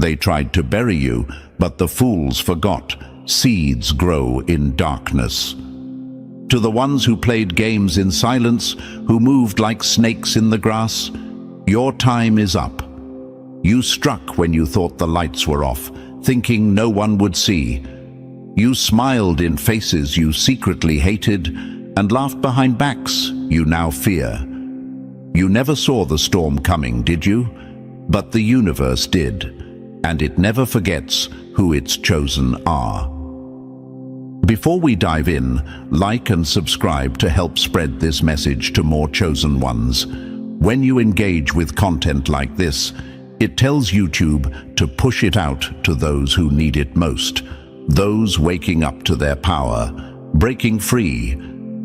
They tried to bury you, but the fools forgot. Seeds grow in darkness. To the ones who played games in silence, who moved like snakes in the grass, your time is up. You struck when you thought the lights were off, thinking no one would see. You smiled in faces you secretly hated and laughed behind backs you now fear. You never saw the storm coming, did you? But the universe did, and it never forgets who its chosen are. Before we dive in, like and subscribe to help spread this message to more chosen ones. When you engage with content like this, it tells YouTube to push it out to those who need it most, those waking up to their power, breaking free,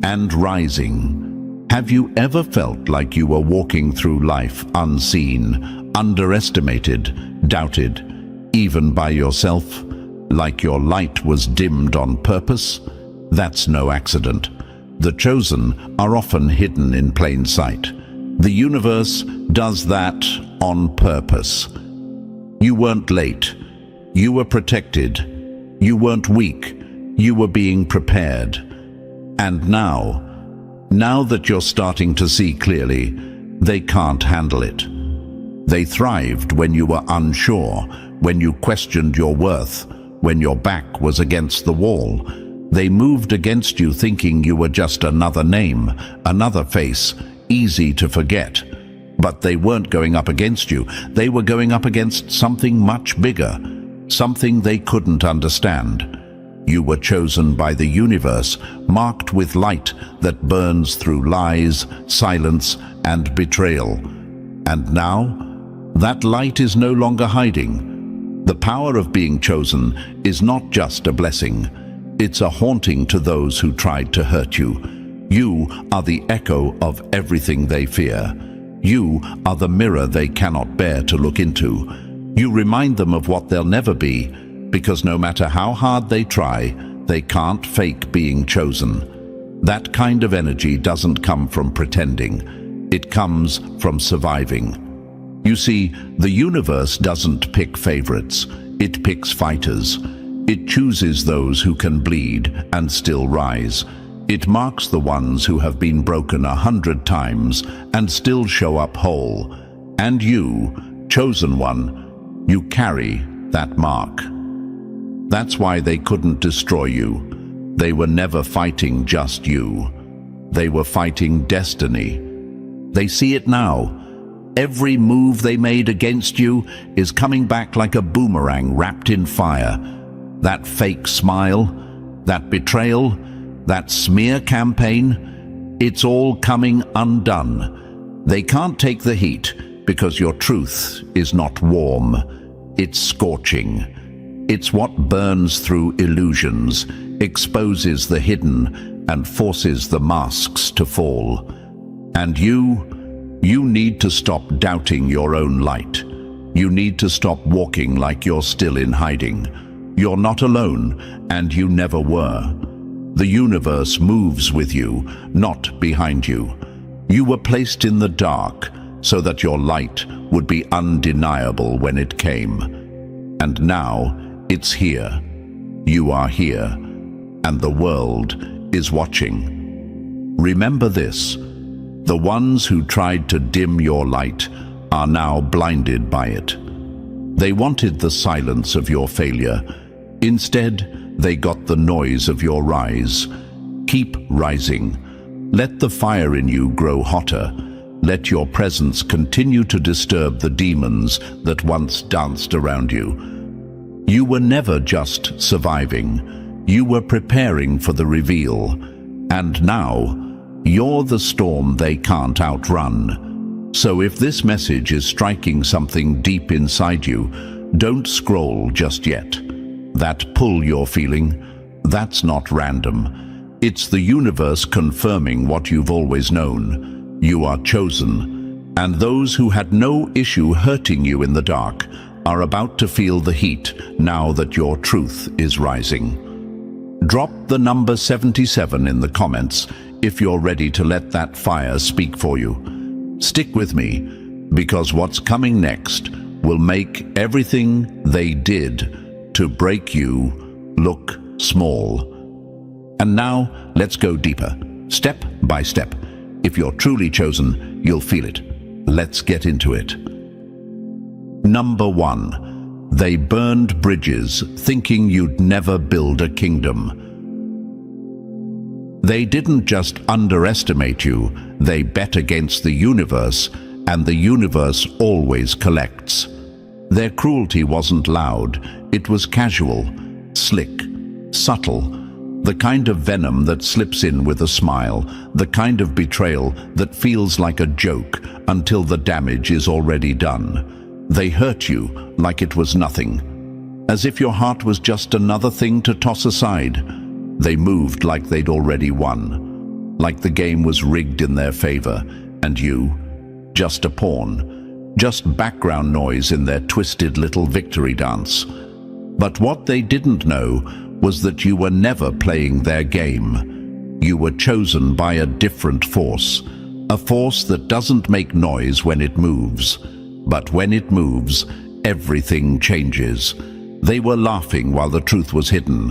and rising. Have you ever felt like you were walking through life unseen, underestimated, doubted, even by yourself? Like your light was dimmed on purpose? That's no accident. The chosen are often hidden in plain sight. The universe does that on purpose. You weren't late. You were protected. You weren't weak. You were being prepared. And now that you're starting to see clearly, they can't handle it. They thrived when you were unsure, when you questioned your worth, when your back was against the wall. They moved against you thinking you were just another name, another face, easy to forget. But they weren't going up against you. They were going up against something much bigger, something they couldn't understand. You were chosen by the universe, marked with light that burns through lies, silence, and betrayal. And now, that light is no longer hiding. The power of being chosen is not just a blessing. It's a haunting to those who tried to hurt you. You are the echo of everything they fear. You are the mirror they cannot bear to look into. You remind them of what they'll never be, because no matter how hard they try, they can't fake being chosen. That kind of energy doesn't come from pretending. It comes from surviving. You see, the universe doesn't pick favorites. It picks fighters. It chooses those who can bleed and still rise. It marks the ones who have been broken 100 times and still show up whole. And you, chosen one, you carry that mark. That's why they couldn't destroy you. They were never fighting just you. They were fighting destiny. They see it now. Every move they made against you is coming back like a boomerang wrapped in fire. That fake smile, that betrayal, that smear campaign, it's all coming undone. They can't take the heat because your truth is not warm. It's scorching. It's what burns through illusions, exposes the hidden, and forces the masks to fall. And you need to stop doubting your own light. You need to stop walking like you're still in hiding. You're not alone, and you never were. The universe moves with you, not behind you. You were placed in the dark so that your light would be undeniable when it came. And now, it's here. You are here, and the world is watching. Remember this: the ones who tried to dim your light are now blinded by it. They wanted the silence of your failure. Instead, they got the noise of your rise. Keep rising. Let the fire in you grow hotter. Let your presence continue to disturb the demons that once danced around you. You were never just surviving. You were preparing for the reveal. And now, you're the storm they can't outrun. So if this message is striking something deep inside you, don't scroll just yet. That pull you're feeling, that's not random. It's the universe confirming what you've always known. You are chosen. And those who had no issue hurting you in the dark are about to feel the heat now that your truth is rising. Drop the number 77 in the comments if you're ready to let that fire speak for you. Stick with me, because what's coming next will make everything they did to break you look small. And now, let's go deeper, step by step. If you're truly chosen, you'll feel it. Let's get into it. Number 1. They burned bridges, thinking you'd never build a kingdom. They didn't just underestimate you, they bet against the universe, and the universe always collects. Their cruelty wasn't loud, it was casual, slick, subtle, the kind of venom that slips in with a smile, the kind of betrayal that feels like a joke until the damage is already done. They hurt you like it was nothing, as if your heart was just another thing to toss aside. They moved like they'd already won, like the game was rigged in their favor, and you, just a pawn, just background noise in their twisted little victory dance. But what they didn't know was that you were never playing their game. You were chosen by a different force, a force that doesn't make noise when it moves. But when it moves, everything changes. They were laughing while the truth was hidden,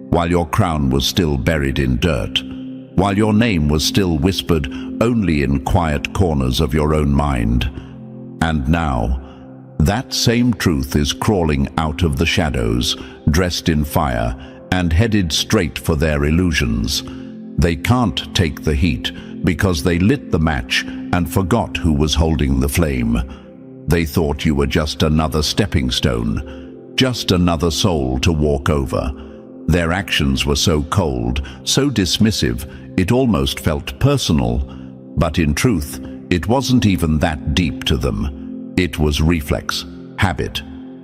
while your crown was still buried in dirt, while your name was still whispered only in quiet corners of your own mind. And now, that same truth is crawling out of the shadows, dressed in fire, and headed straight for their illusions. They can't take the heat because they lit the match and forgot who was holding the flame. They thought you were just another stepping stone, just another soul to walk over. Their actions were so cold, so dismissive, it almost felt personal. But in truth, it wasn't even that deep to them. It was reflex, habit,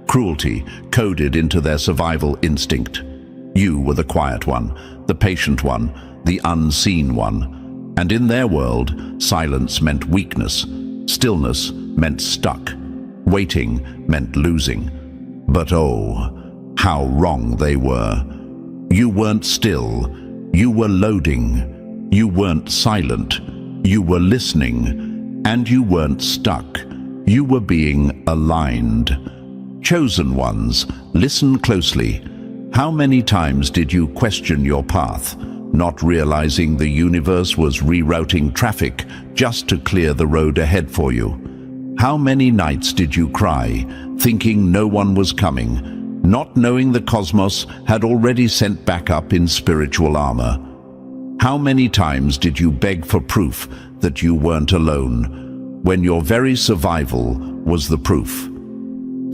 cruelty coded into their survival instinct. You were the quiet one, the patient one, the unseen one. And in their world, silence meant weakness, stillness meant stuck, waiting meant losing. But oh, how wrong they were. You weren't still, you were loading. You weren't silent, you were listening. And you weren't stuck, you were being aligned. Chosen ones, listen closely. How many times did you question your path, not realizing the universe was rerouting traffic just to clear the road ahead for you? How many nights did you cry, thinking no one was coming, not knowing the cosmos had already sent backup in spiritual armor? How many times did you beg for proof that you weren't alone, when your very survival was the proof?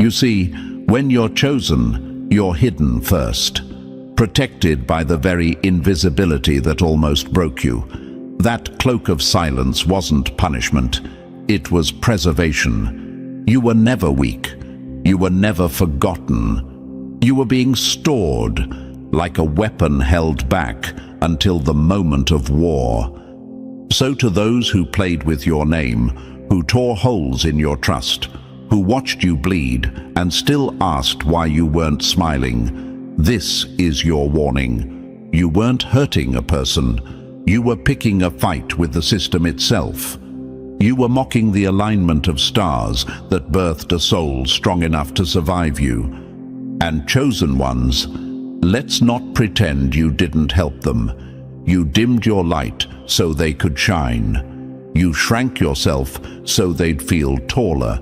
You see, when you're chosen, you're hidden first, protected by the very invisibility that almost broke you. That cloak of silence wasn't punishment, it was preservation. You were never weak, you were never forgotten. You were being stored, like a weapon held back until the moment of war. So to those who played with your name, who tore holes in your trust, who watched you bleed and still asked why you weren't smiling, this is your warning. You weren't hurting a person, you were picking a fight with the system itself. You were mocking the alignment of stars that birthed a soul strong enough to survive you. And chosen ones, let's not pretend you didn't help them. You dimmed your light so they could shine. You shrank yourself so they'd feel taller.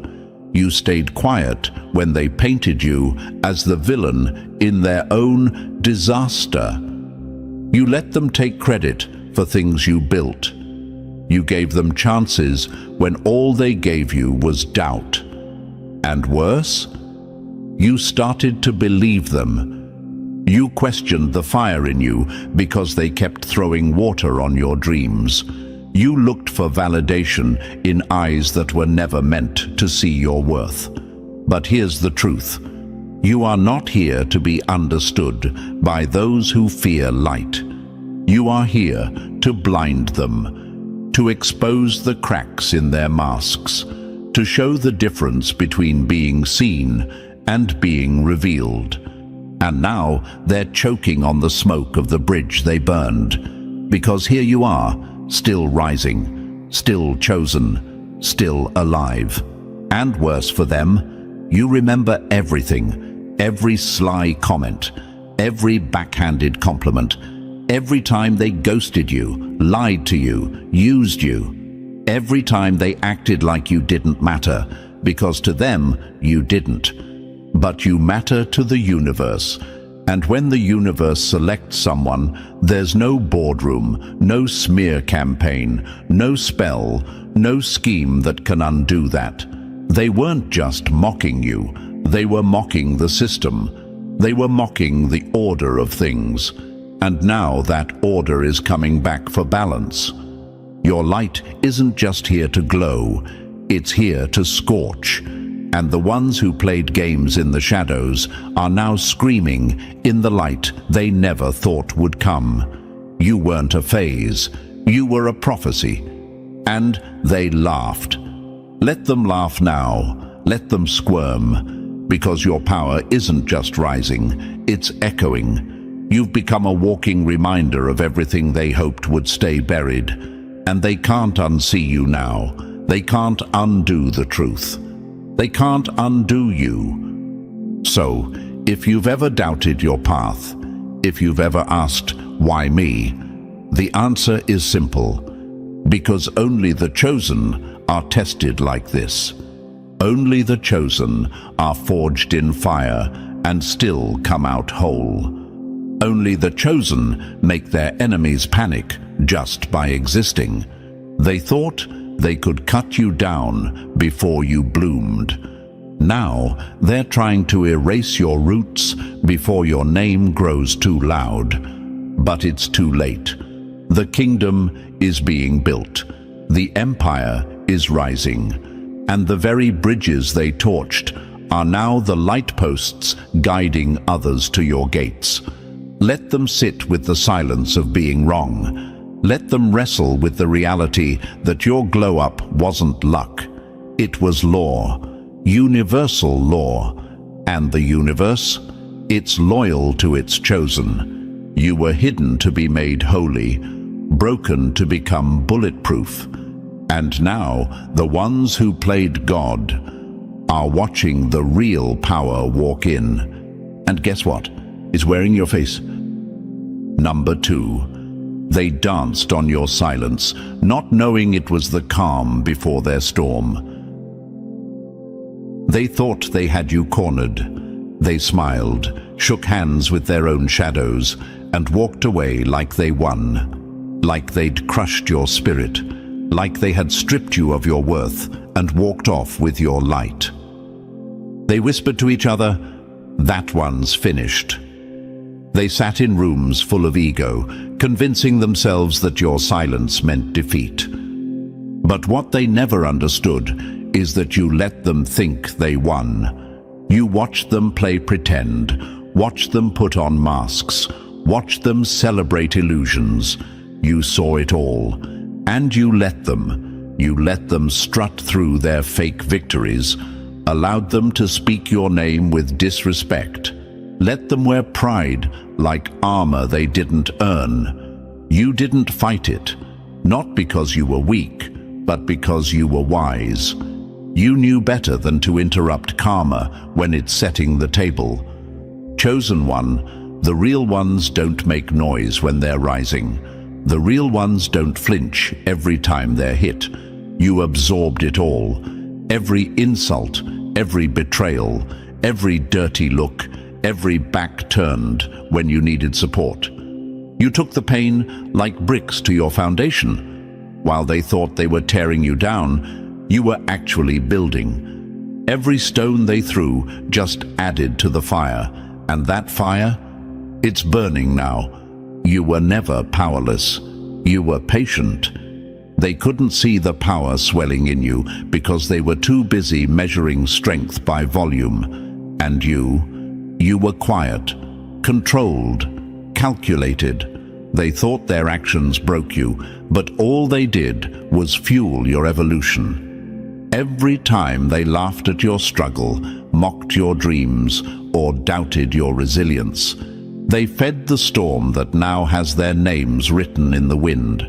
You stayed quiet when they painted you as the villain in their own disaster. You let them take credit for things you built. You gave them chances when all they gave you was doubt. And worse, you started to believe them. You questioned the fire in you because they kept throwing water on your dreams. You looked for validation in eyes that were never meant to see your worth. But here's the truth. You are not here to be understood by those who fear light. You are here to blind them, to expose the cracks in their masks, to show the difference between being seen and being revealed. And now they're choking on the smoke of the bridge they burned, because here you are, still rising, still chosen, still alive. And worse for them, You remember everything, every sly comment, every backhanded compliment, every time they ghosted you, lied to you, used you, every time they acted like you didn't matter, because to them you didn't. But you matter to the universe. And when the universe selects someone, there's no boardroom, no smear campaign, no spell, no scheme that can undo that. They weren't just mocking you, they were mocking the system. They were mocking the order of things. And now that order is coming back for balance. Your light isn't just here to glow, it's here to scorch. And the ones who played games in the shadows are now screaming in the light they never thought would come. You weren't a phase, you were a prophecy. And they laughed. Let them laugh now, let them squirm, because your power isn't just rising, it's echoing. You've become a walking reminder of everything they hoped would stay buried. And they can't unsee you now, they can't undo the truth. They can't undo you. So, if you've ever doubted your path, if you've ever asked, why me? The answer is simple. Because only the chosen are tested like this. Only the chosen are forged in fire and still come out whole. Only the chosen make their enemies panic just by existing. They thought they could cut you down before you bloomed. Now they're trying to erase your roots before your name grows too loud. But it's too late. The kingdom is being built. The empire is rising. And the very bridges they torched are now the light posts guiding others to your gates. Let them sit with the silence of being wrong. Let them wrestle with the reality that your glow-up wasn't luck. It was law, universal law. And the universe? It's loyal to its chosen. You were hidden to be made holy, broken to become bulletproof. And now the ones who played God are watching the real power walk in. And guess what? It's wearing your face. Number 2. They danced on your silence, not knowing it was the calm before their storm. They thought they had you cornered. They smiled, shook hands with their own shadows, and walked away like they won, like they'd crushed your spirit, like they had stripped you of your worth and walked off with your light. They whispered to each other, "That one's finished." They sat in rooms full of ego, convincing themselves that your silence meant defeat. But what they never understood is that you let them think they won. You watched them play pretend, watched them put on masks, watched them celebrate illusions. You saw it all, and you let them. You let them strut through their fake victories, allowed them to speak your name with disrespect. Let them wear pride like armor they didn't earn. You didn't fight it, not because you were weak, but because you were wise. You knew better than to interrupt karma when it's setting the table. Chosen one, the real ones don't make noise when they're rising. The real ones don't flinch every time they're hit. You absorbed it all. Every insult, every betrayal, every dirty look, every back turned when you needed support. You took the pain like bricks to your foundation. While they thought they were tearing you down, you were actually building. Every stone they threw just added to the fire, and that fire, it's burning now. You were never powerless. You were patient. They couldn't see the power swelling in you because they were too busy measuring strength by volume. And you were quiet, controlled, calculated. They thought their actions broke you, but all they did was fuel your evolution. Every time they laughed at your struggle, mocked your dreams, or doubted your resilience, they fed the storm that now has their names written in the wind.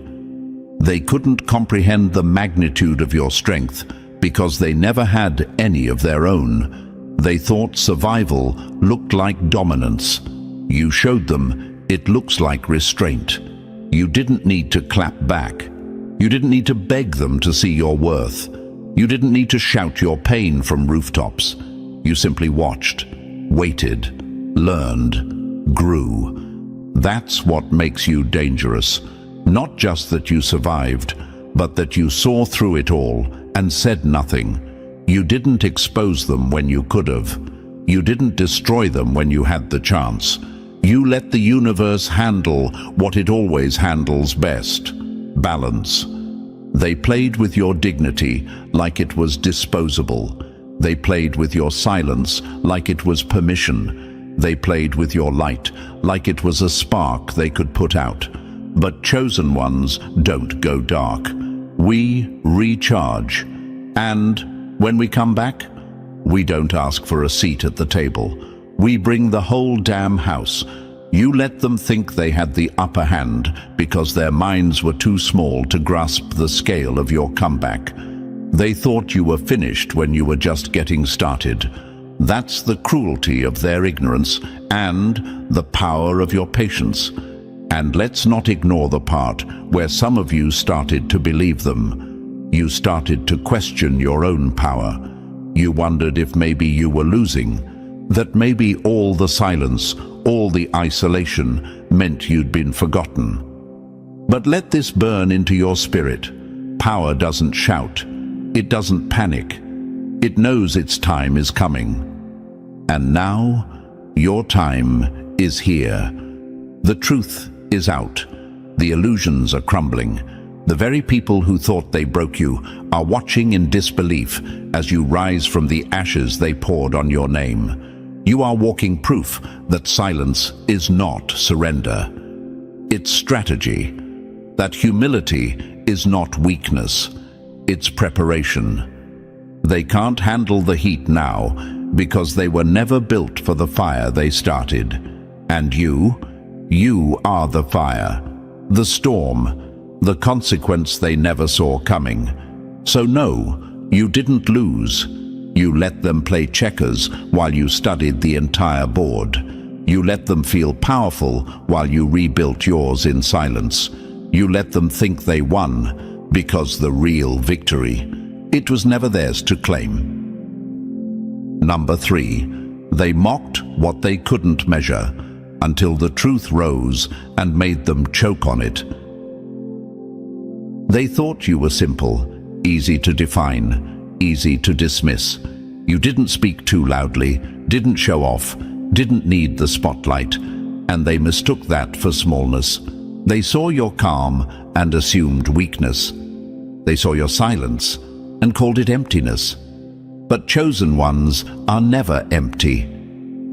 They couldn't comprehend the magnitude of your strength because they never had any of their own. They thought survival looked like dominance. You showed them it looks like restraint. You didn't need to clap back. You didn't need to beg them to see your worth. You didn't need to shout your pain from rooftops. You simply watched, waited, learned, grew. That's what makes you dangerous. Not just that you survived, but that you saw through it all and said nothing. You didn't expose them when you could have. You didn't destroy them when you had the chance. You let the universe handle what it always handles best: balance. They played with your dignity like it was disposable. They played with your silence like it was permission. They played with your light like it was a spark they could put out. But chosen ones don't go dark. We recharge. And when we come back, we don't ask for a seat at the table. We bring the whole damn house. You let them think they had the upper hand because their minds were too small to grasp the scale of your comeback. They thought you were finished when you were just getting started. That's the cruelty of their ignorance and the power of your patience. And let's not ignore the part where some of you started to believe them. You started to question your own power. You wondered if maybe you were losing, that maybe all the silence, all the isolation meant you'd been forgotten. But let this burn into your spirit. Power doesn't shout. It doesn't panic. It knows its time is coming. And now, your time is here. The truth is out. The illusions are crumbling. The very people who thought they broke you are watching in disbelief as you rise from the ashes they poured on your name. You are walking proof that silence is not surrender. It's strategy. That humility is not weakness. It's preparation. They can't handle the heat now because they were never built for the fire they started. And you are the fire, the storm, the consequence they never saw coming. So no, you didn't lose. You let them play checkers while you studied the entire board. You let them feel powerful while you rebuilt yours in silence. You let them think they won because the real victory, it was never theirs to claim. Number 3, they mocked what they couldn't measure until the truth rose and made them choke on it. They thought you were simple, easy to define, easy to dismiss. You didn't speak too loudly, didn't show off, didn't need the spotlight, and they mistook that for smallness. They saw your calm and assumed weakness. They saw your silence and called it emptiness. But chosen ones are never empty.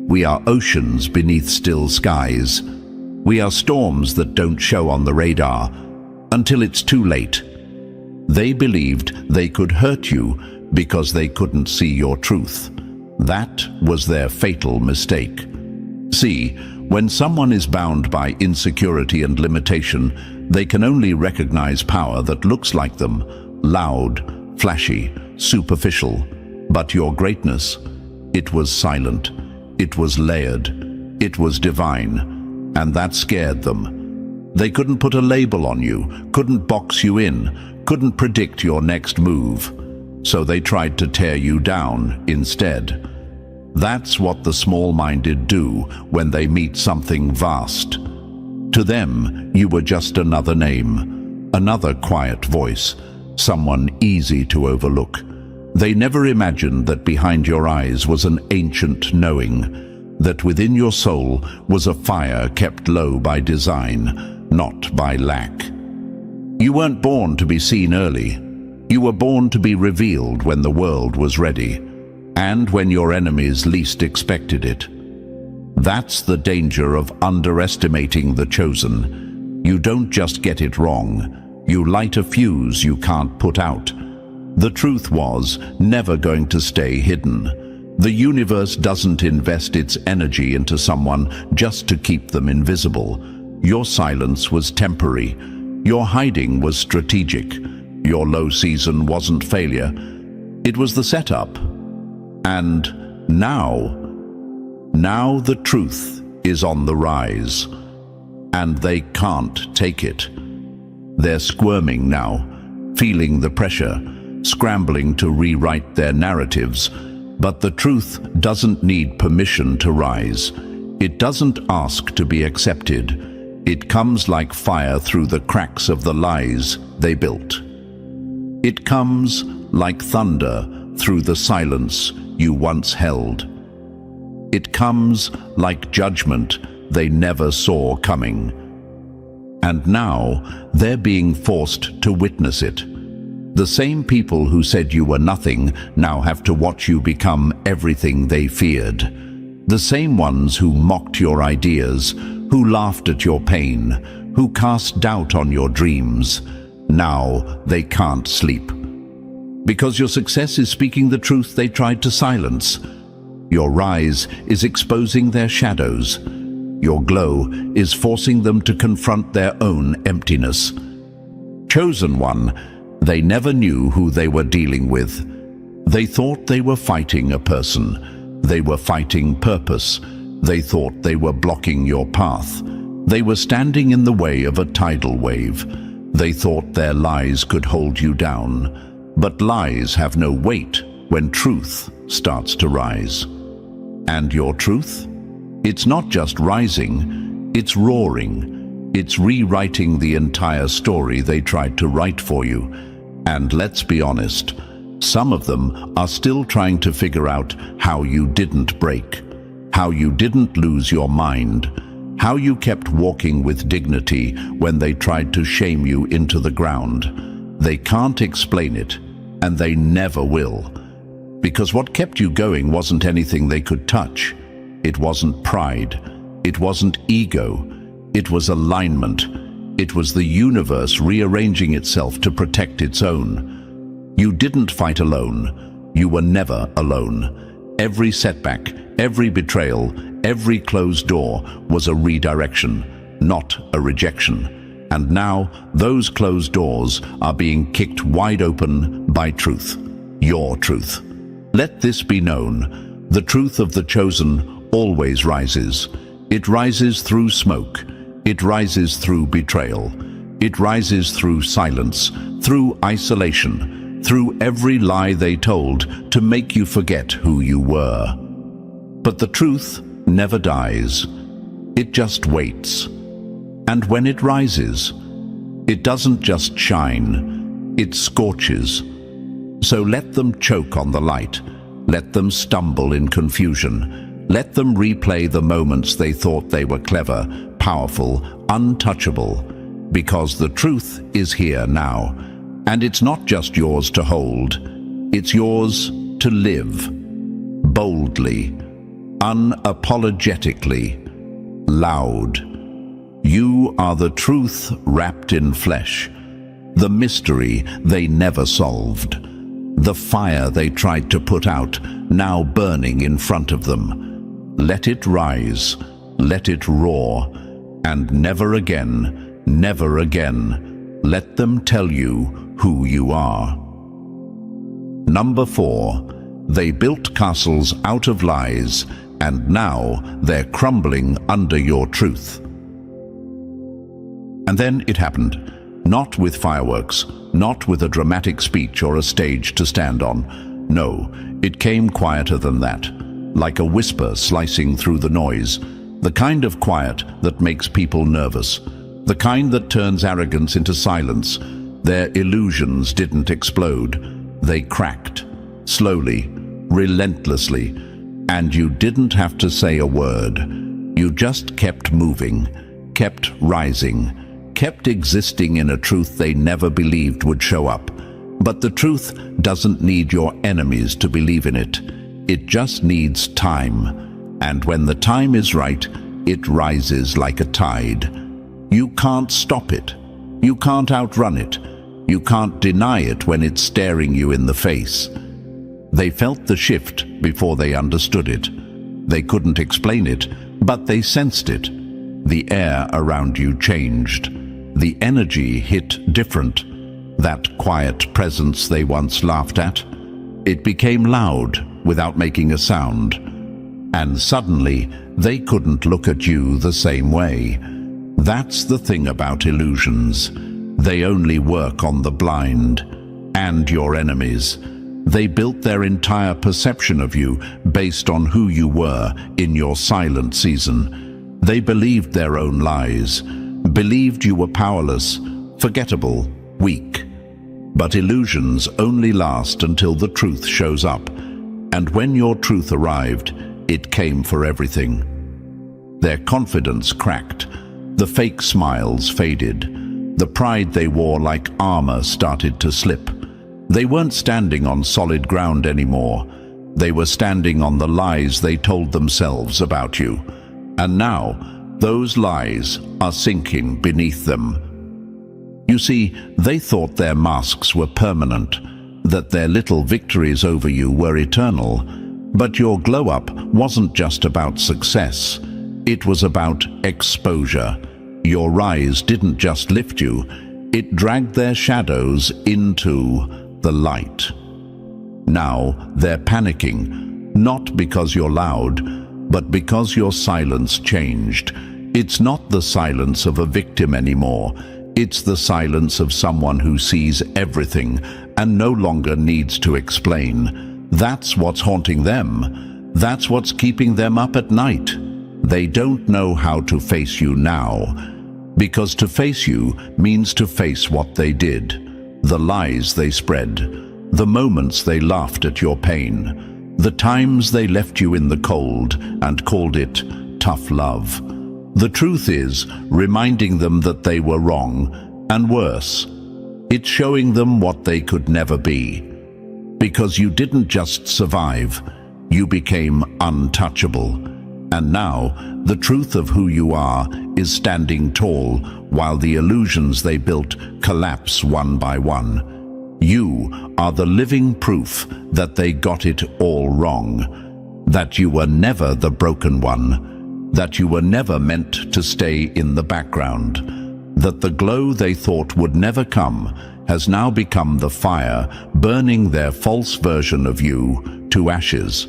We are oceans beneath still skies. We are storms that don't show on the radar until it's too late. They believed they could hurt you because they couldn't see your truth. That was their fatal mistake. See, when someone is bound by insecurity and limitation, they can only recognize power that looks like them, loud, flashy, superficial. But your greatness, it was silent, it was layered, it was divine, and that scared them. They couldn't put a label on you, couldn't box you in, couldn't predict your next move. So they tried to tear you down instead. That's what the small-minded do when they meet something vast. To them, you were just another name, another quiet voice, someone easy to overlook. They never imagined that behind your eyes was an ancient knowing, that within your soul was a fire kept low by design, not by lack. You weren't born to be seen early. You were born to be revealed when the world was ready, and when your enemies least expected it. That's the danger of underestimating the chosen. You don't just get it wrong. You light a fuse you can't put out. The truth was never going to stay hidden. The universe doesn't invest its energy into someone just to keep them invisible. Your silence was temporary. Your hiding was strategic. Your low season wasn't failure. It was the setup. And Now the truth is on the rise, and they can't take it. They're squirming now, feeling the pressure, scrambling to rewrite their narratives. But the truth doesn't need permission to rise. It doesn't ask to be accepted. It comes like fire through the cracks of the lies they built. It comes like thunder through the silence you once held. It comes like judgment they never saw coming. And now they're being forced to witness it. The same people who said you were nothing now have to watch you become everything they feared. The same ones who mocked your ideas, who laughed at your pain, who cast doubt on your dreams. Now they can't sleep. Because your success is speaking the truth they tried to silence. Your rise is exposing their shadows. Your glow is forcing them to confront their own emptiness. Chosen one, they never knew who they were dealing with. They thought they were fighting a person. They were fighting purpose. They thought they were blocking your path. They were standing in the way of a tidal wave. They thought their lies could hold you down. But lies have no weight when truth starts to rise. And your truth? It's not just rising, it's roaring. It's rewriting the entire story they tried to write for you. And let's be honest, some of them are still trying to figure out how you didn't break, how you didn't lose your mind, how you kept walking with dignity when they tried to shame you into the ground. They can't explain it, and they never will. Because what kept you going wasn't anything they could touch. It wasn't pride. It wasn't ego. It was alignment. It was the universe rearranging itself to protect its own. You didn't fight alone. You were never alone. Every setback, every betrayal, every closed door was a redirection, not a rejection. And now those closed doors are being kicked wide open by truth, your truth. Let this be known. The truth of the chosen always rises. It rises through smoke. It rises through betrayal. It rises through silence, through isolation, through every lie they told to make you forget who you were. But the truth never dies. It just waits. And when it rises, it doesn't just shine, it scorches. So let them choke on the light. Let them stumble in confusion. Let them replay the moments they thought they were clever, powerful, untouchable. Because the truth is here now. And it's not just yours to hold. It's yours to live. Boldly, unapologetically, loud. You are the truth wrapped in flesh. The mystery they never solved. The fire they tried to put out, now burning in front of them. Let it rise, let it roar, and never again, let them tell you who you are. Number 4, they built castles out of lies, and now they're crumbling under your truth. And then it happened. Not with fireworks, not with a dramatic speech or a stage to stand on. No, it came quieter than that, like a whisper slicing through the noise, the kind of quiet that makes people nervous, the kind that turns arrogance into silence. Their illusions didn't explode. They cracked, slowly, relentlessly, and you didn't have to say a word. You just kept moving, kept rising, kept existing in a truth they never believed would show up. But the truth doesn't need your enemies to believe in it. It just needs time. And when the time is right, it rises like a tide. You can't stop it. You can't outrun it. You can't deny it when it's staring you in the face. They felt the shift before they understood it. They couldn't explain it, but they sensed it. The air around you changed. The energy hit different. That quiet presence they once laughed at, it became loud, without making a sound. And suddenly, they couldn't look at you the same way. That's the thing about illusions. They only work on the blind and your enemies. They built their entire perception of you based on who you were in your silent season. They believed their own lies, believed you were powerless, forgettable, weak. But illusions only last until the truth shows up. And when your truth arrived, it came for everything. Their confidence cracked. The fake smiles faded. The pride they wore like armor started to slip. They weren't standing on solid ground anymore. They were standing on the lies they told themselves about you. And now, those lies are sinking beneath them. You see, they thought their masks were permanent, that their little victories over you were eternal. But your glow-up wasn't just about success. It was about exposure. Your rise didn't just lift you, it dragged their shadows into the light. Now they're panicking, not because you're loud, but because your silence changed. It's not the silence of a victim anymore. It's the silence of someone who sees everything and no longer needs to explain. That's what's haunting them. That's what's keeping them up at night. They don't know how to face you now, because to face you means to face what they did, the lies they spread, the moments they laughed at your pain, the times they left you in the cold and called it tough love. The truth is reminding them that they were wrong, and worse, it's showing them what they could never be. Because you didn't just survive, you became untouchable. And now, the truth of who you are is standing tall while the illusions they built collapse one by one. You are the living proof that they got it all wrong, that you were never the broken one, that you were never meant to stay in the background, that the glow they thought would never come has now become the fire burning their false version of you to ashes.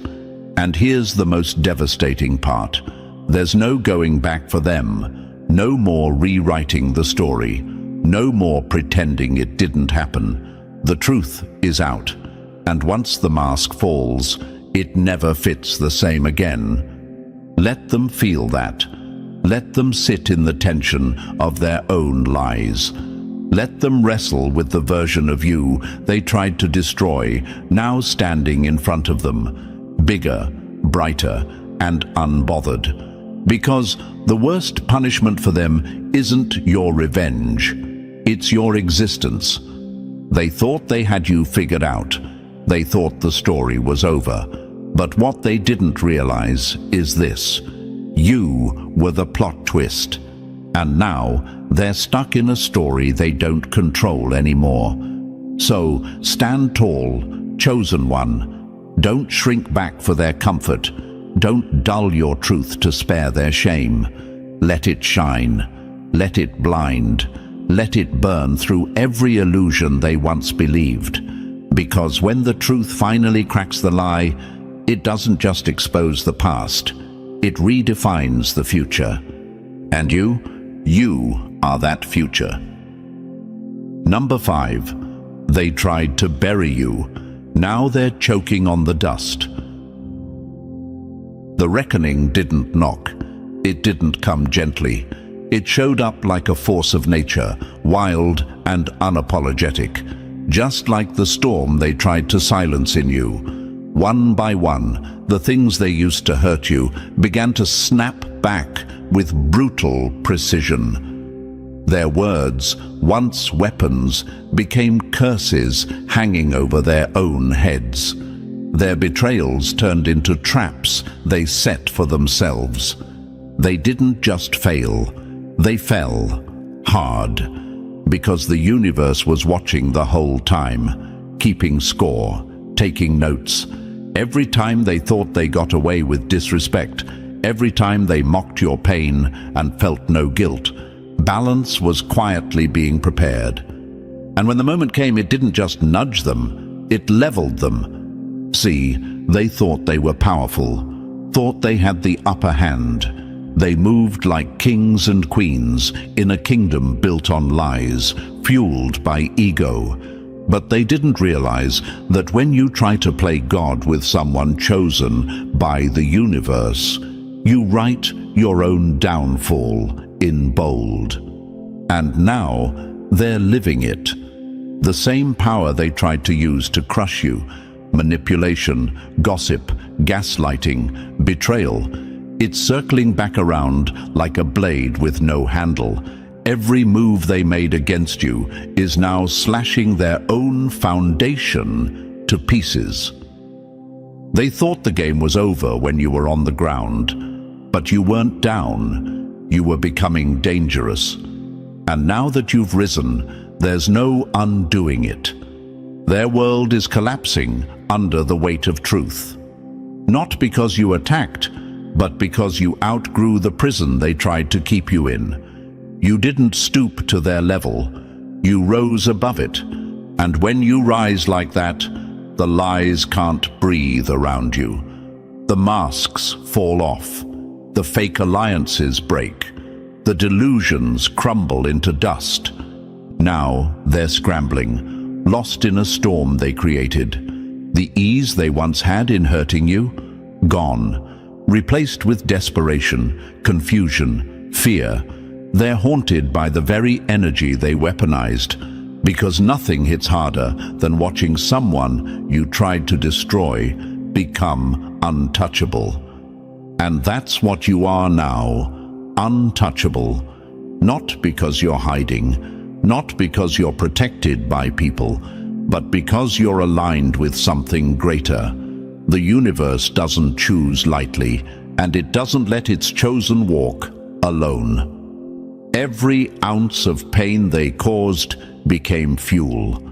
And here's the most devastating part. There's no going back for them, no more rewriting the story, no more pretending it didn't happen. The truth is out, and once the mask falls, it never fits the same again. Let them feel that. Let them sit in the tension of their own lies. Let them wrestle with the version of you they tried to destroy, now standing in front of them, bigger, brighter, and unbothered. Because the worst punishment for them isn't your revenge, it's your existence. They thought they had you figured out. They thought the story was over. But what they didn't realize is this: you were the plot twist. And now they're stuck in a story they don't control anymore. So stand tall, chosen one. Don't shrink back for their comfort. Don't dull your truth to spare their shame. Let it shine. Let it blind. Let it burn through every illusion they once believed. Because when the truth finally cracks the lie, it doesn't just expose the past. It redefines the future. And you are that future. Number 5. They tried to bury you. Now they're choking on the dust. The reckoning didn't knock. It didn't come gently. It showed up like a force of nature, wild and unapologetic, just like the storm they tried to silence in you. One by one, the things they used to hurt you began to snap back with brutal precision. Their words, once weapons, became curses hanging over their own heads. Their betrayals turned into traps they set for themselves. They didn't just fail, they fell hard, because the universe was watching the whole time, keeping score, taking notes. Every time they thought they got away with disrespect, every time they mocked your pain and felt no guilt, balance was quietly being prepared. And when the moment came, it didn't just nudge them, it leveled them. See, they thought they were powerful, thought they had the upper hand. They moved like kings and queens in a kingdom built on lies, fueled by ego. But they didn't realize that when you try to play God with someone chosen by the universe, you write your own downfall in bold. And now they're living it. The same power they tried to use to crush you, manipulation, gossip, gaslighting, betrayal, it's circling back around like a blade with no handle. Every move they made against you is now slashing their own foundation to pieces. They thought the game was over when you were on the ground, but you weren't down. You were becoming dangerous. And now that you've risen, there's no undoing it. Their world is collapsing under the weight of truth. Not because you attacked, but because you outgrew the prison they tried to keep you in. You didn't stoop to their level. You rose above it. And when you rise like that, the lies can't breathe around you. The masks fall off. The fake alliances break. The delusions crumble into dust. Now they're scrambling, lost in a storm they created. The ease they once had in hurting you, gone, replaced with desperation, confusion, fear. They're haunted by the very energy they weaponized, because nothing hits harder than watching someone you tried to destroy become untouchable. And that's what you are now, untouchable. Not because you're hiding, not because you're protected by people, but because you're aligned with something greater. The universe doesn't choose lightly, and it doesn't let its chosen walk alone. Every ounce of pain they caused became fuel.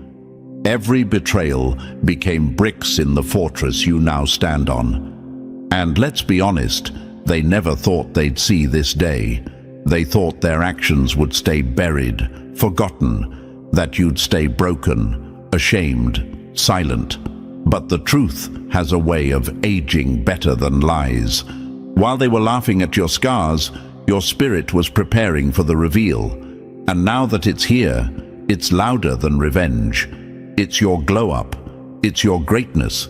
Every betrayal became bricks in the fortress you now stand on. And let's be honest, they never thought they'd see this day. They thought their actions would stay buried, forgotten, that you'd stay broken, ashamed, silent. But the truth has a way of aging better than lies. While they were laughing at your scars, your spirit was preparing for the reveal. And now that it's here, it's louder than revenge. It's your glow-up. It's your greatness.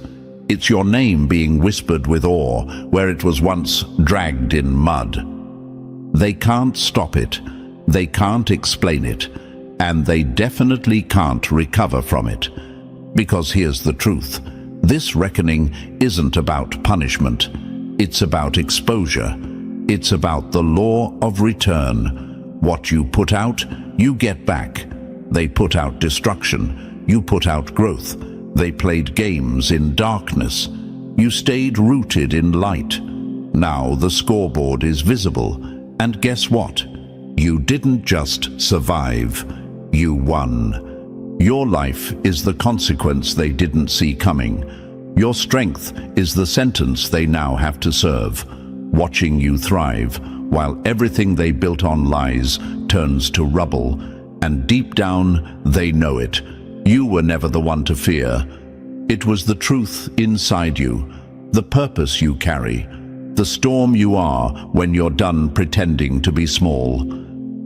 It's your name being whispered with awe where it was once dragged in mud. They can't stop it. They can't explain it. And they definitely can't recover from it. Because here's the truth. This reckoning isn't about punishment. It's about exposure. It's about the law of return. What you put out, you get back. They put out destruction. You put out growth. They played games in darkness. You stayed rooted in light. Now the scoreboard is visible. And guess what? You didn't just survive. You won. Your life is the consequence they didn't see coming. Your strength is the sentence they now have to serve. Watching you thrive, while everything they built on lies turns to rubble. And deep down, they know it. You were never the one to fear. It was the truth inside you, the purpose you carry, the storm you are when you're done pretending to be small.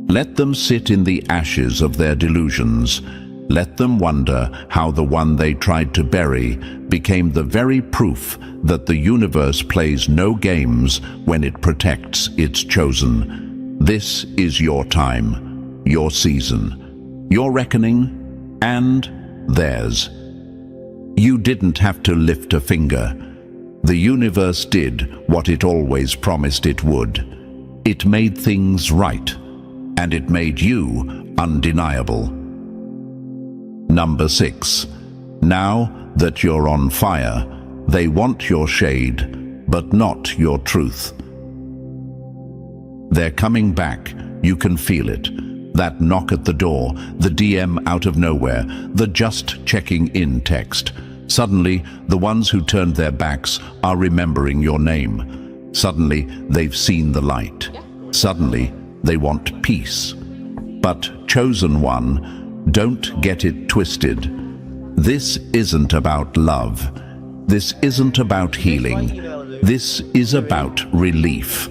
Let them sit in the ashes of their delusions. Let them wonder how the one they tried to bury became the very proof that the universe plays no games when it protects its chosen. This is your time, your season, your reckoning, and theirs. You didn't have to lift a finger. The universe did what it always promised it would. It made things right, and it made you undeniable. Number 6. Now that you're on fire, they want your shade, but not your truth. They're coming back. You can feel it. That knock at the door, the DM out of nowhere, the just checking in text. Suddenly, the ones who turned their backs are remembering your name. Suddenly, they've seen the light. Suddenly, they want peace. But, chosen one, don't get it twisted. This isn't about love. This isn't about healing. This is about relief.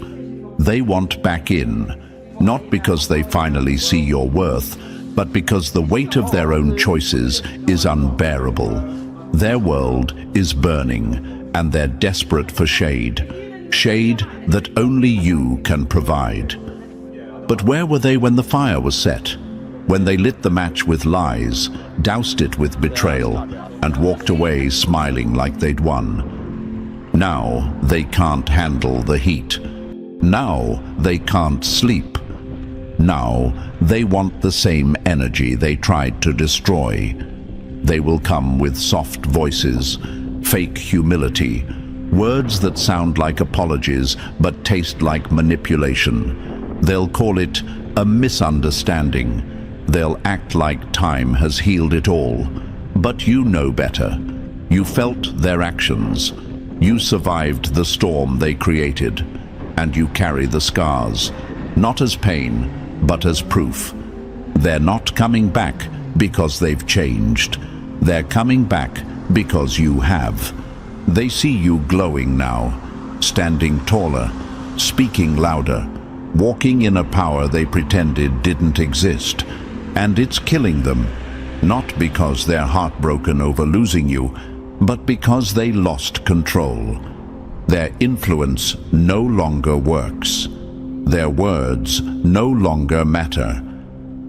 They want back in, not because they finally see your worth, but because the weight of their own choices is unbearable. Their world is burning, and they're desperate for shade. Shade that only you can provide. But where were they when the fire was set? When they lit the match with lies, doused it with betrayal, and walked away smiling like they'd won. Now they can't handle the heat. Now they can't sleep. Now they want the same energy they tried to destroy. They will come with soft voices, fake humility, words that sound like apologies but taste like manipulation. They'll call it a misunderstanding. They'll act like time has healed it all. But you know better. You felt their actions. You survived the storm they created. And you carry the scars, not as pain, but as proof. They're not coming back because they've changed. They're coming back because you have. They see you glowing now, standing taller, speaking louder, walking in a power they pretended didn't exist. And it's killing them, not because they're heartbroken over losing you, but because they lost control. Their influence no longer works. Their words no longer matter.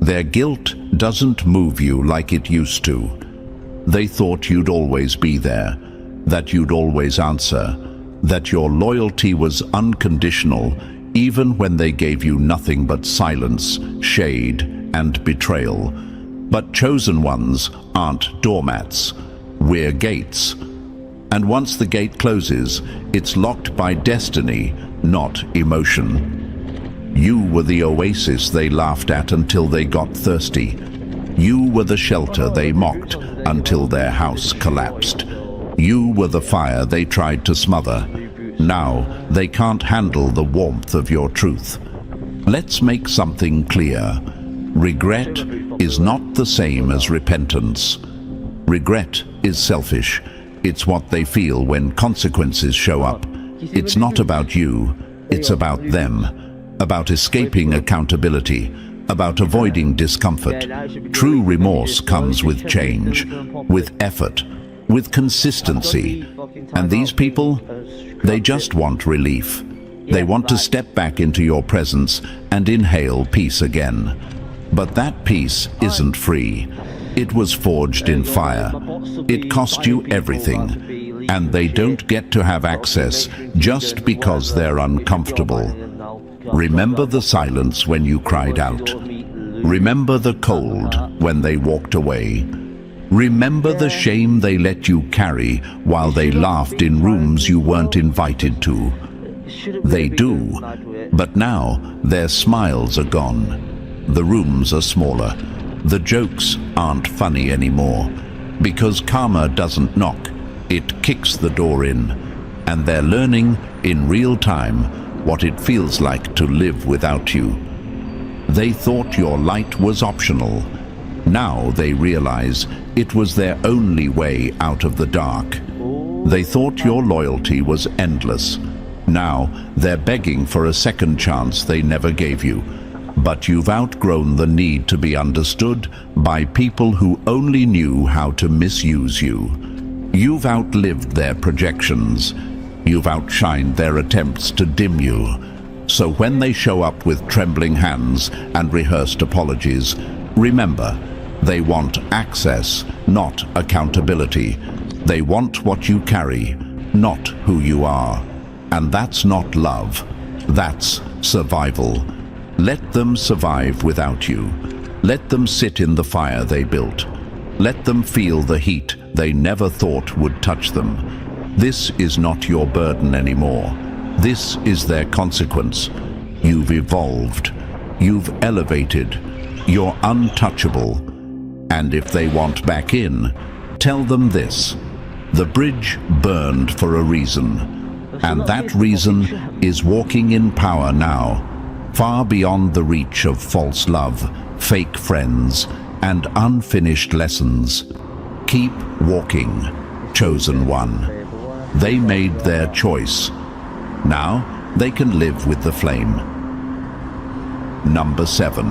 Their guilt doesn't move you like it used to. They thought you'd always be there, that you'd always answer, that your loyalty was unconditional, even when they gave you nothing but silence, shade, and betrayal. But chosen ones aren't doormats. We're gates. And once the gate closes, it's locked by destiny, not emotion. You were the oasis they laughed at until they got thirsty. You were the shelter they mocked until their house collapsed. You were the fire they tried to smother. Now they can't handle the warmth of your truth. Let's make something clear. Regret is not the same as repentance. Regret is selfish. It's what they feel when consequences show up. It's not about you, it's about them, about escaping accountability, about avoiding discomfort. True remorse comes with change, with effort, with consistency. And these people, they just want relief. They want to step back into your presence and inhale peace again. But that peace isn't free. It was forged in fire. It cost you everything. And they don't get to have access just because they're uncomfortable. Remember the silence when you cried out. Remember the cold when they walked away. Remember the shame they let you carry while they laughed in rooms you weren't invited to. They do, but now their smiles are gone. The rooms are smaller. The jokes aren't funny anymore. Because karma doesn't knock, it kicks the door in. And they're learning in real time what it feels like to live without you. They thought your light was optional. Now they realize it was their only way out of the dark. They thought your loyalty was endless. Now they're begging for a second chance they never gave you. But you've outgrown the need to be understood by people who only knew how to misuse you. You've outlived their projections. You've outshined their attempts to dim you. So when they show up with trembling hands and rehearsed apologies, remember, they want access, not accountability. They want what you carry, not who you are. And that's not love. That's survival. Let them survive without you. Let them sit in the fire they built. Let them feel the heat they never thought would touch them. This is not your burden anymore. This is their consequence. You've evolved. You've elevated. You're untouchable. And if they want back in, tell them this. The bridge burned for a reason. And that reason is walking in power now, far beyond the reach of false love, fake friends, and unfinished lessons. Keep walking, chosen one. They made their choice. Now they can live with the flame. Number 7.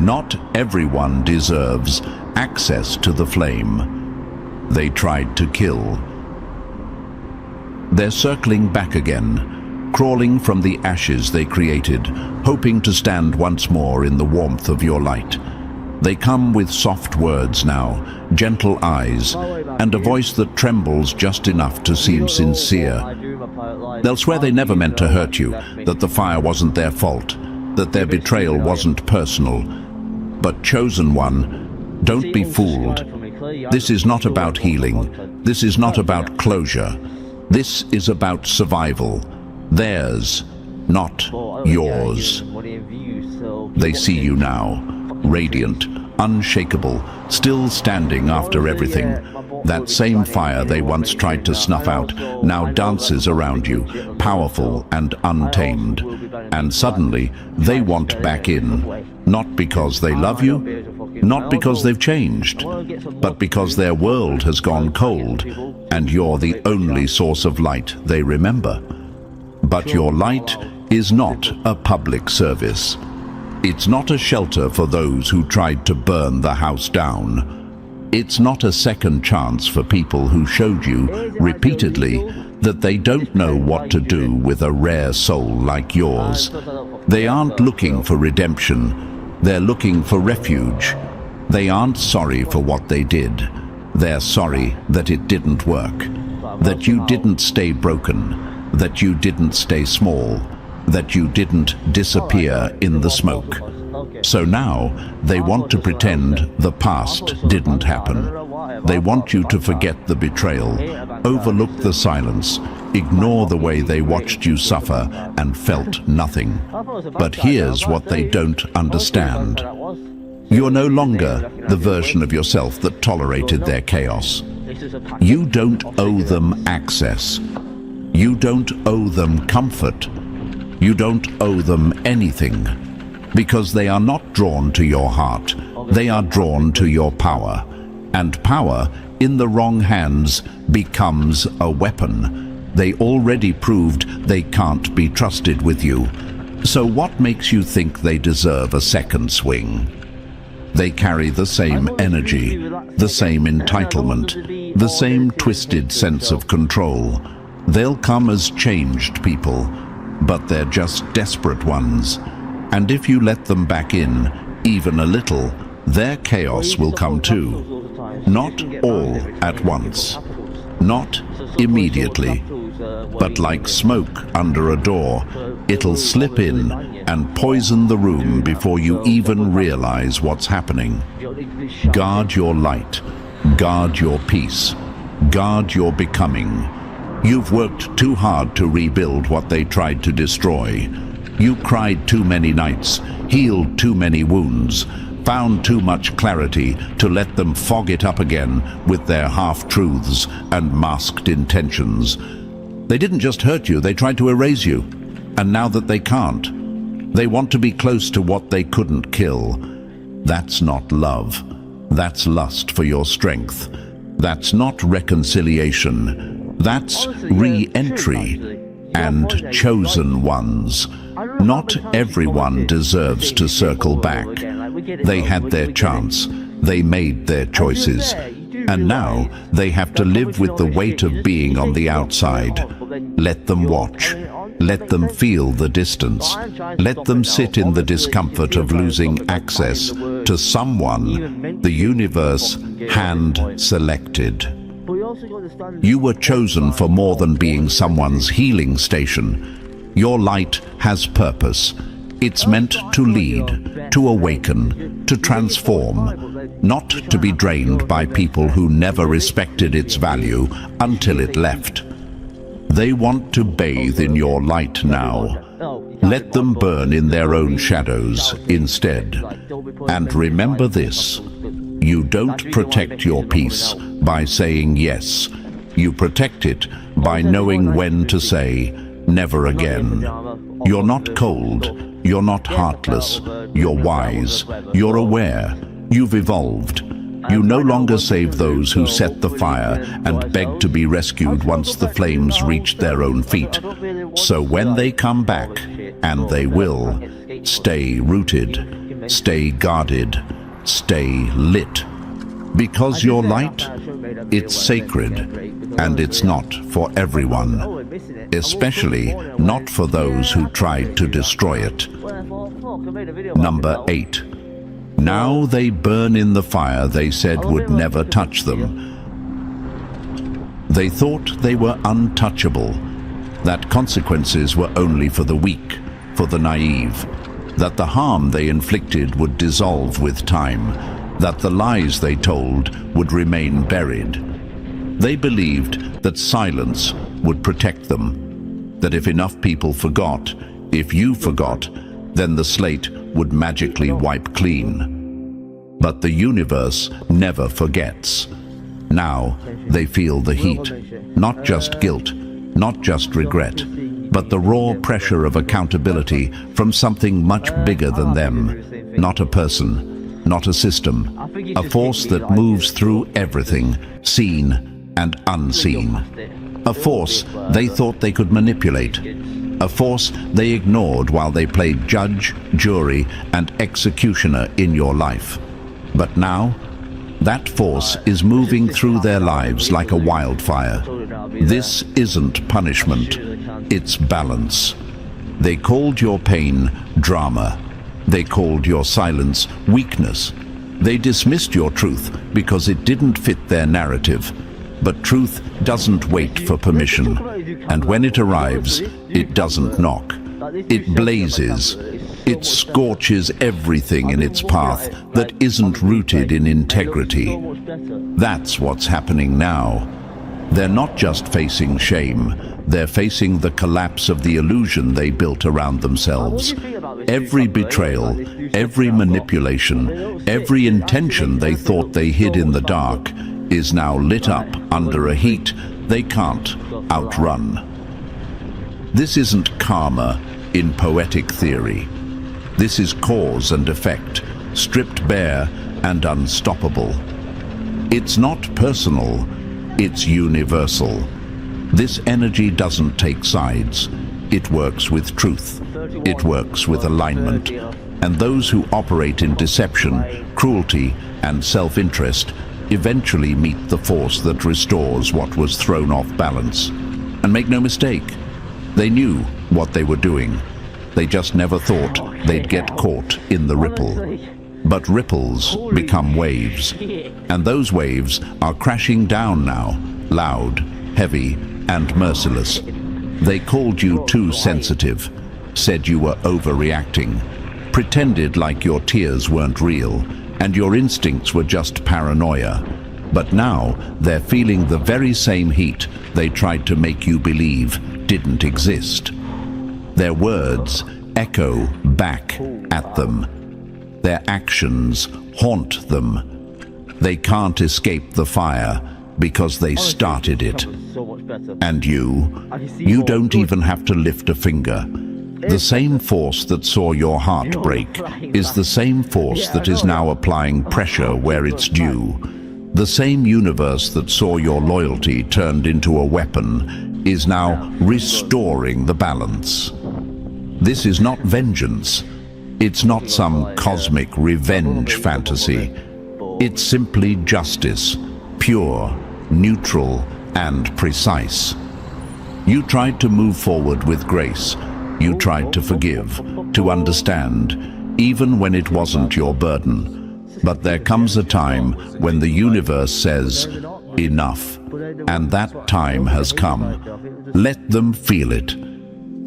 Not everyone deserves access to the flame they tried to kill. They're circling back again, crawling from the ashes they created, hoping to stand once more in the warmth of your light. They come with soft words now, gentle eyes, and a voice that trembles just enough to seem sincere. They'll swear they never meant to hurt you, that the fire wasn't their fault, that their betrayal wasn't personal. But chosen one, don't be fooled. This is not about healing. This is not about closure. This is about survival. Theirs, not yours. They see you now, radiant, unshakable, still standing after everything. That same fire they once tried to snuff out now dances around you, powerful and untamed. And suddenly, they want back in, not because they love you, not because they've changed, but because their world has gone cold, and you're the only source of light they remember. But your light is not a public service. It's not a shelter for those who tried to burn the house down. It's not a second chance for people who showed you repeatedly that they don't know what to do with a rare soul like yours. They aren't looking for redemption. They're looking for refuge. They aren't sorry for what they did. They're sorry that it didn't work, that you didn't stay broken, that you didn't stay small, that you didn't disappear in the smoke. So now they want to pretend the past didn't happen. They want you to forget the betrayal, overlook the silence, ignore the way they watched you suffer and felt nothing. But here's what they don't understand. You're no longer the version of yourself that tolerated their chaos. You don't owe them access. You don't owe them comfort. You don't owe them anything, because they are not drawn to your heart. They are drawn to your power. And power, in the wrong hands, becomes a weapon. They already proved they can't be trusted with you. So what makes you think they deserve a second swing? They carry the same energy, the same entitlement, the same twisted sense of control. They'll come as changed people, but they're just desperate ones. And if you let them back in, even a little, their chaos will come too. Not all at once, not immediately, but like smoke under a door, it'll slip in and poison the room before you even realize what's happening. Guard your light, guard your peace, guard your becoming. You've worked too hard to rebuild what they tried to destroy. You cried too many nights, healed too many wounds, found too much clarity to let them fog it up again with their half-truths and masked intentions. They didn't just hurt you, they tried to erase you. And now that they can't, they want to be close to what they couldn't kill. That's not love. That's lust for your strength. That's not reconciliation. That's re-entry. And chosen ones. Not everyone deserves to circle back. They had their chance. They made their choices. And now they have to live with the weight of being on the outside. Let them watch. Let them feel the distance. Let them sit in the discomfort of losing access to someone the universe hand-selected. You were chosen for more than being someone's healing station. Your light has purpose. It's meant to lead, to awaken, to transform, not to be drained by people who never respected its value until it left. They want to bathe in your light now. Let them burn in their own shadows instead. And remember this, you don't protect your peace by saying yes. You protect it by knowing when to say never again. You're not cold, you're not heartless, you're wise, you're aware, you've evolved. You no longer save those who set the fire and beg to be rescued once the flames reach their own feet. So when they come back, and they will, stay rooted, stay guarded, stay lit. Because your light, it's sacred, and it's not for everyone, especially not for those who tried to destroy it. Number 8. Now they burn in the fire they said would never touch them. They thought they were untouchable, that consequences were only for the weak, for the naive, that the harm they inflicted would dissolve with time, that the lies they told would remain buried. They believed that silence would protect them, that if enough people forgot, if you forgot, then the slate would magically wipe clean. But the universe never forgets. Now they feel the heat, not just guilt, not just regret, but the raw pressure of accountability from something much bigger than them. Not a person, not a system, a force that moves through everything, seen and unseen. A force they thought they could manipulate. A force they ignored while they played judge, jury, and executioner in your life. But now, that force is moving through their lives like a wildfire. This isn't punishment, it's balance. They called your pain drama. They called your silence weakness. They dismissed your truth because it didn't fit their narrative. But truth doesn't wait for permission, and when it arrives, it doesn't knock. It blazes. It scorches everything in its path that isn't rooted in integrity. That's what's happening now. They're not just facing shame, they're facing the collapse of the illusion they built around themselves. Every betrayal, every manipulation, every intention they thought they hid in the dark is now lit up under a heat they can't outrun. This isn't karma in poetic theory. This is cause and effect, stripped bare and unstoppable. It's not personal, it's universal. This energy doesn't take sides. It works with truth. It works with alignment. And those who operate in deception, cruelty, and self-interest eventually meet the force that restores what was thrown off balance. And make no mistake, they knew what they were doing. They just never thought they'd get caught in the ripple. But ripples become waves, and those waves are crashing down now, loud, heavy, and merciless. They called you too sensitive, said you were overreacting, pretended like your tears weren't real, and your instincts were just paranoia. But now they're feeling the very same heat they tried to make you believe didn't exist. Their words echo back at them. Their actions haunt them. They can't escape the fire because they started it. And you don't even have to lift a finger. The same force that saw your heart break is the same force that is now applying pressure where it's due. The same universe that saw your loyalty turned into a weapon is now restoring the balance. This is not vengeance. It's not some cosmic revenge fantasy. It's simply justice, pure, neutral, and precise. You tried to move forward with grace. You tried to forgive, to understand, even when it wasn't your burden. But there comes a time when the universe says, enough, and that time has come. Let them feel it.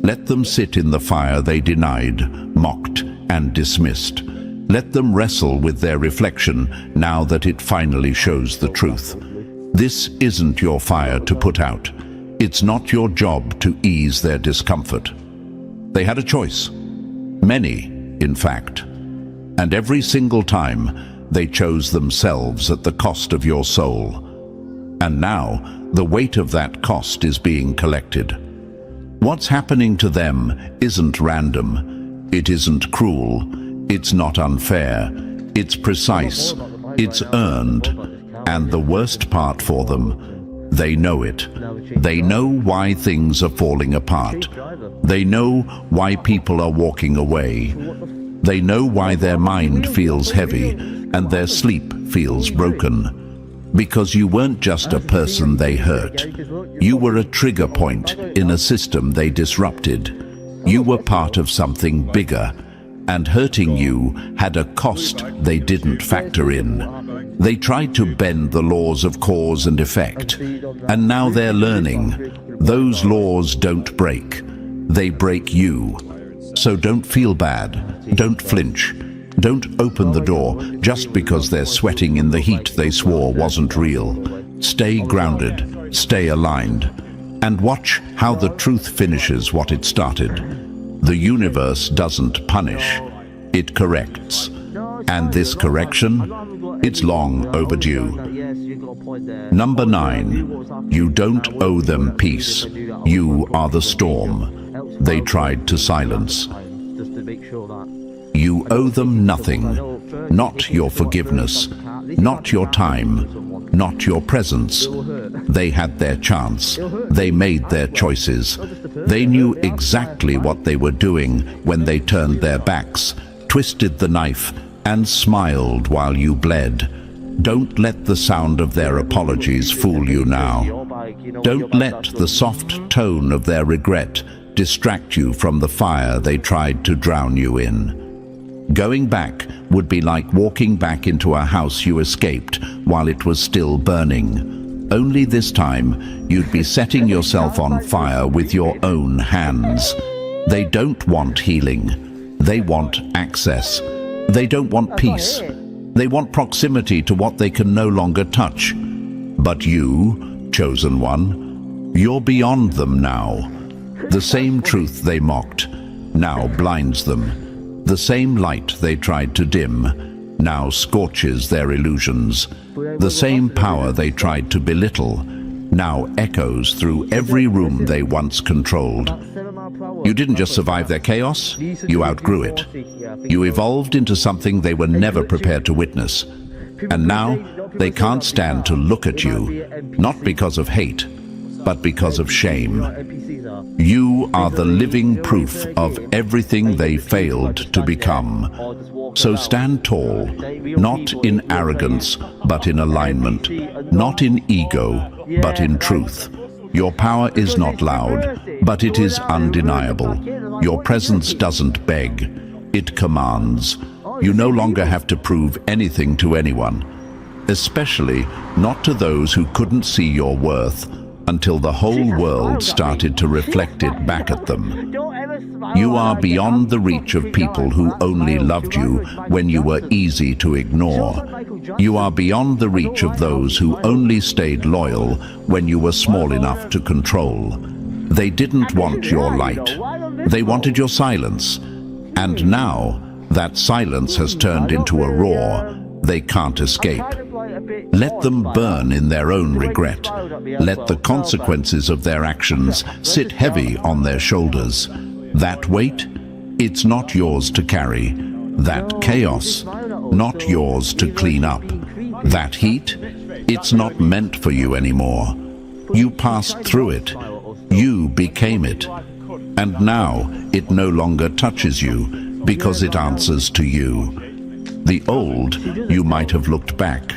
Let them sit in the fire they denied, mocked, and dismissed. Let them wrestle with their reflection now that it finally shows the truth. This isn't your fire to put out. It's not your job to ease their discomfort. They had a choice. Many, in fact. And every single time, they chose themselves at the cost of your soul. And now, the weight of that cost is being collected. What's happening to them isn't random. It isn't cruel. It's not unfair. It's precise. It's earned, and the worst part for them, they know it. They know why things are falling apart. They know why people are walking away. They know why their mind feels heavy and their sleep feels broken. Because you weren't just a person they hurt. You were a trigger point in a system they disrupted. You were part of something bigger, and hurting you had a cost they didn't factor in. They tried to bend the laws of cause and effect, and now they're learning. Those laws don't break. They break you. So don't feel bad. Don't flinch. Don't open the door just because they're sweating in the heat they swore wasn't real. Stay grounded. Stay aligned. And watch how the truth finishes what it started. The universe doesn't punish. It corrects. And this correction, it's long overdue. Number 9, you don't owe them peace. You are the storm they tried to silence. You owe them nothing, not your forgiveness, not your time, not your presence. They had their chance. They made their choices. They knew exactly what they were doing when they turned their backs, twisted the knife, and smiled while you bled. Don't let the sound of their apologies fool you now. Don't let the soft tone of their regret distract you from the fire they tried to drown you in. Going back would be like walking back into a house you escaped while it was still burning. Only this time, you'd be setting yourself on fire with your own hands. They don't want healing. They want access. They don't want peace. They want proximity to what they can no longer touch. But you, chosen one, you're beyond them now. The same truth they mocked now blinds them. The same light they tried to dim now scorches their illusions. The same power they tried to belittle now echoes through every room they once controlled. You didn't just survive their chaos, you outgrew it. You evolved into something they were never prepared to witness. And now they can't stand to look at you, not because of hate, but because of shame. You are the living proof of everything they failed to become. So stand tall, not in arrogance, but in alignment, not in ego, but in truth. Your power is not loud, but it is undeniable. Your presence doesn't beg, it commands. You no longer have to prove anything to anyone, especially not to those who couldn't see your worth until the whole world started to reflect it back at them. You are beyond the reach of people who only loved you when you were easy to ignore. You are beyond the reach of those who only stayed loyal when you were small enough to control. They didn't want your light. They wanted your silence. And now, that silence has turned into a roar they can't escape. Let them burn in their own regret. Let the consequences of their actions sit heavy on their shoulders. That weight, it's not yours to carry. That chaos, not yours to clean up. That heat, it's not meant for you anymore. You passed through it. You became it. And now it no longer touches you because it answers to you. The old, you might have looked back,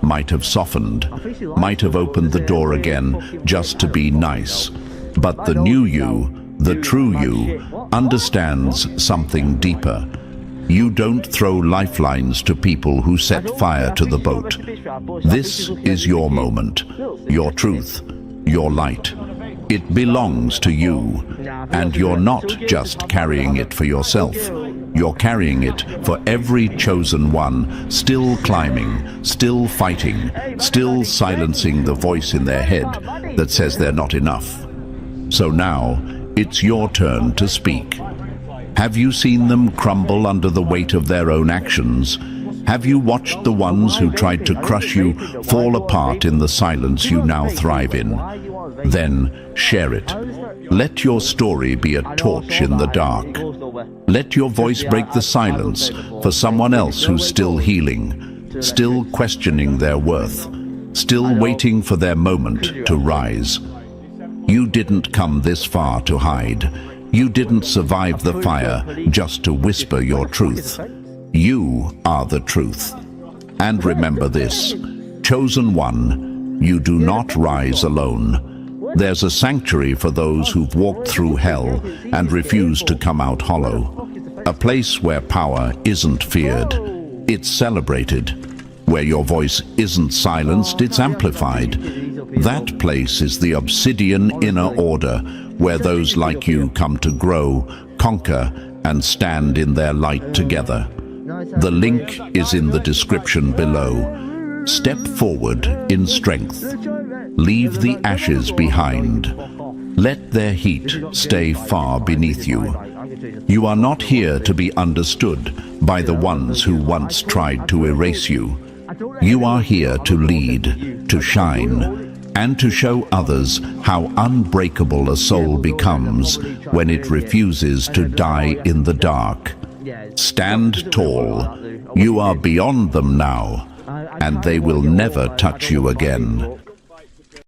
might have softened, might have opened the door again just to be nice. But the new you, the true you, understands something deeper. You don't throw lifelines to people who set fire to the boat. This is your moment, your truth, your light. It belongs to you, and you're not just carrying it for yourself. You're carrying it for every chosen one, still climbing, still fighting, still silencing the voice in their head that says they're not enough. So now, it's your turn to speak. Have you seen them crumble under the weight of their own actions? Have you watched the ones who tried to crush you fall apart in the silence you now thrive in? Then share it. Let your story be a torch in the dark. Let your voice break the silence for someone else who's still healing. still questioning their worth, still waiting for their moment to rise. You didn't come this far to hide. You didn't survive the fire just to whisper your truth. You are the truth. And remember this, chosen one, you do not rise alone. There's a sanctuary for those who've walked through hell and refused to come out hollow. A place where power isn't feared, it's celebrated. Where your voice isn't silenced, it's amplified. That place is the obsidian inner order, where those like you come to grow, conquer, and stand in their light together. The link is in the description below. Step forward in strength. Leave the ashes behind. Let their heat stay far beneath you. You are not here to be understood by the ones who once tried to erase you. You are here to lead, to shine, and to show others how unbreakable a soul becomes when it refuses to die in the dark. Stand tall. You are beyond them now, and they will never touch you again.